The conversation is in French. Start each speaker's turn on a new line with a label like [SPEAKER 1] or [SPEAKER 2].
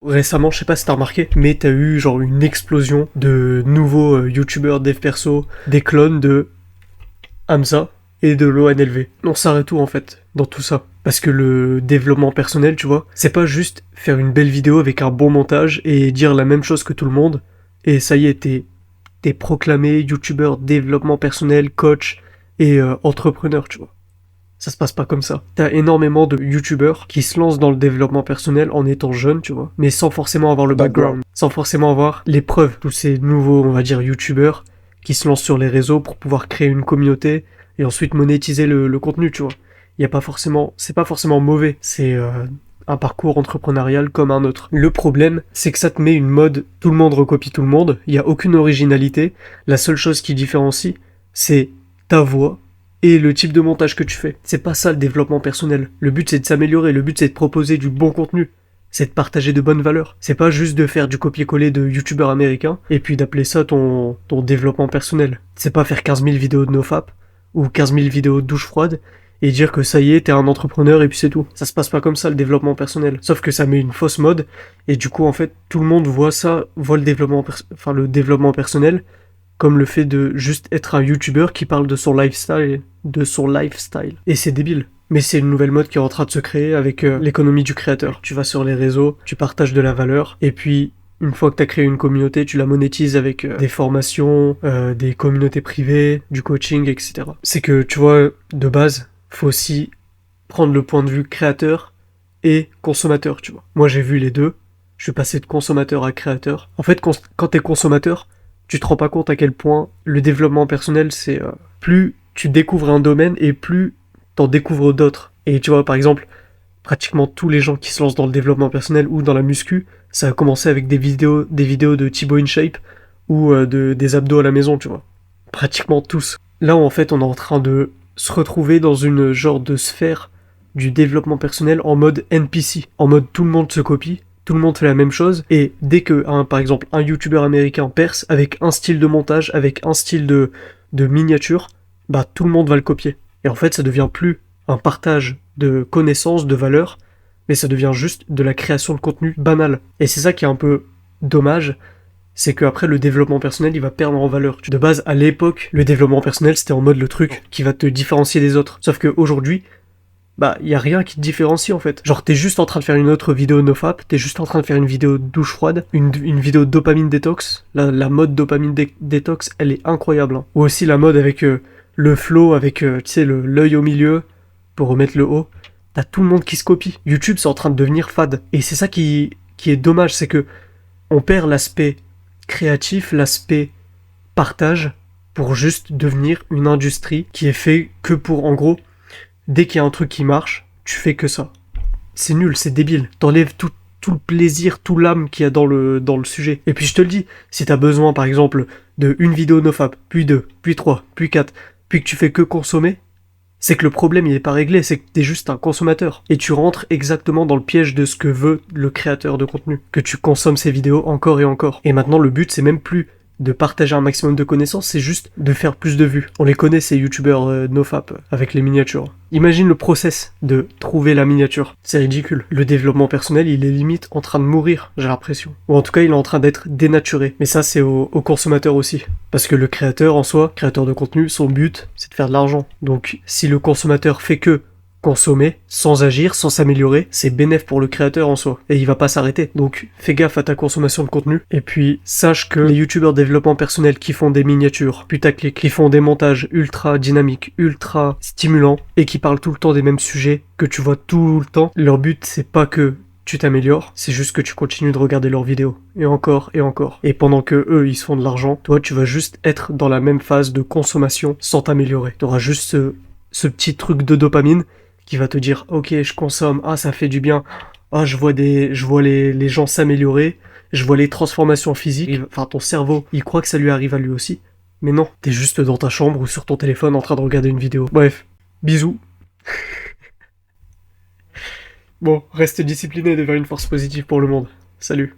[SPEAKER 1] Récemment, je sais pas si t'as remarqué, mais t'as eu genre une explosion de nouveaux youtubeurs dev perso, des clones de Hamza et de l'ONLV. On s'arrête où en fait dans tout ça? Parce que le développement personnel, tu vois, c'est pas juste faire une belle vidéo avec un bon montage et dire la même chose que tout le monde, et ça y est, t'es proclamé youtubeur développement personnel, coach et entrepreneur, tu vois. Ça se passe pas comme ça. T'as énormément de youtubeurs qui se lancent dans le développement personnel en étant jeunes, tu vois, mais sans forcément avoir le background, sans forcément avoir les preuves. Tous ces nouveaux, on va dire, youtubeurs qui se lancent sur les réseaux pour pouvoir créer une communauté et ensuite monétiser le contenu, tu vois. Il y a pas forcément, c'est pas forcément mauvais. C'est un parcours entrepreneurial comme un autre. Le problème, c'est que ça te met une mode, tout le monde recopie tout le monde, il y a aucune originalité. La seule chose qui différencie, c'est ta voix et le type de montage que tu fais. C'est pas ça le développement personnel. Le but c'est de s'améliorer, le but c'est de proposer du bon contenu. C'est de partager de bonnes valeurs. C'est pas juste de faire du copier-coller de youtubeurs américains et puis d'appeler ça ton développement personnel. C'est pas faire 15 000 vidéos de nofap ou 15 000 vidéos de douche froide et dire que ça y est, t'es un entrepreneur et puis c'est tout. Ça se passe pas comme ça le développement personnel. Sauf que ça met une fausse mode et du coup en fait tout le monde voit ça, voit le développement personnel comme le fait de juste être un youtubeur qui parle de son lifestyle. Et c'est débile. Mais c'est une nouvelle mode qui est en train de se créer avec l'économie du créateur. Tu vas sur les réseaux, tu partages de la valeur, et puis une fois que tu as créé une communauté, tu la monétises avec des formations, des communautés privées, du coaching, etc. C'est que, tu vois, de base, faut aussi prendre le point de vue créateur et consommateur, tu vois. Moi, j'ai vu les deux. Je suis passé de consommateur à créateur. En fait, quand t'es consommateur, tu te rends pas compte à quel point le développement personnel, c'est plus tu découvres un domaine et plus t'en découvres d'autres. Et tu vois, par exemple, pratiquement tous les gens qui se lancent dans le développement personnel ou dans la muscu, ça a commencé avec des vidéos de Thibaut InShape ou des abdos à la maison, tu vois. Pratiquement tous. Là où en fait on est en train de se retrouver dans une genre de sphère du développement personnel en mode NPC, en mode tout le monde se copie, tout le monde fait la même chose, et dès que, par exemple, un youtubeur américain perce avec un style de montage, avec un style de miniature, bah tout le monde va le copier. Et en fait, ça devient plus un partage de connaissances, de valeurs, mais ça devient juste de la création de contenu banal. Et c'est ça qui est un peu dommage, c'est qu'après le développement personnel il va perdre en valeur. De base, à l'époque, le développement personnel c'était en mode le truc qui va te différencier des autres. Sauf qu'aujourd'hui, bah y a rien qui te différencie en fait. Genre t'es juste en train de faire une autre vidéo nofap, t'es juste en train de faire une vidéo de douche froide, une vidéo de dopamine détox. La mode dopamine détox elle est incroyable. Hein. Ou aussi la mode avec le flow, avec tu sais l'œil au milieu pour remettre le haut. T'as tout le monde qui se copie. YouTube c'est en train de devenir fade. Et c'est ça qui est dommage, c'est que on perd l'aspect créatif, l'aspect partage pour juste devenir une industrie qui est fait que pour, en gros, dès qu'il y a un truc qui marche, tu fais que ça. C'est nul, c'est débile. T'enlèves tout le plaisir, tout l'âme qu'il y a dans le sujet. Et puis je te le dis, si t'as besoin par exemple de une vidéo nofap, puis deux, puis trois, puis quatre, puis que tu fais que consommer, c'est que le problème il est pas réglé, c'est que t'es juste un consommateur. Et tu rentres exactement dans le piège de ce que veut le créateur de contenu. Que tu consommes ses vidéos encore et encore. Et maintenant le but c'est même plus de partager un maximum de connaissances, c'est juste de faire plus de vues. On les connaît ces youtubeurs nofap avec les miniatures. Imagine le process de trouver la miniature. C'est ridicule. Le développement personnel, il est limite en train de mourir, j'ai l'impression. Ou en tout cas, il est en train d'être dénaturé. Mais ça, c'est au consommateur aussi. Parce que le créateur en soi, créateur de contenu, son but, c'est de faire de l'argent. Donc, si le consommateur fait que consommer, sans agir, sans s'améliorer, c'est bénéf pour le créateur en soi. Et il va pas s'arrêter. Donc, fais gaffe à ta consommation de contenu. Et puis, sache que les youtubeurs développement personnel qui font des miniatures putaclic, qui font des montages ultra dynamiques, ultra stimulants, et qui parlent tout le temps des mêmes sujets, que tu vois tout le temps, leur but, c'est pas que tu t'améliores, c'est juste que tu continues de regarder leurs vidéos. Et encore, et encore. Et pendant que eux, ils se font de l'argent, toi, tu vas juste être dans la même phase de consommation sans t'améliorer. Tu auras juste ce petit truc de dopamine qui va te dire ok je consomme, ah ça fait du bien, ah je vois les gens s'améliorer, je vois les transformations physiques, enfin ton cerveau il croit que ça lui arrive à lui aussi, mais non, t'es juste dans ta chambre ou sur ton téléphone en train de regarder une vidéo. Bref, bisous. Bon, reste discipliné et deviens une force positive pour le monde. Salut.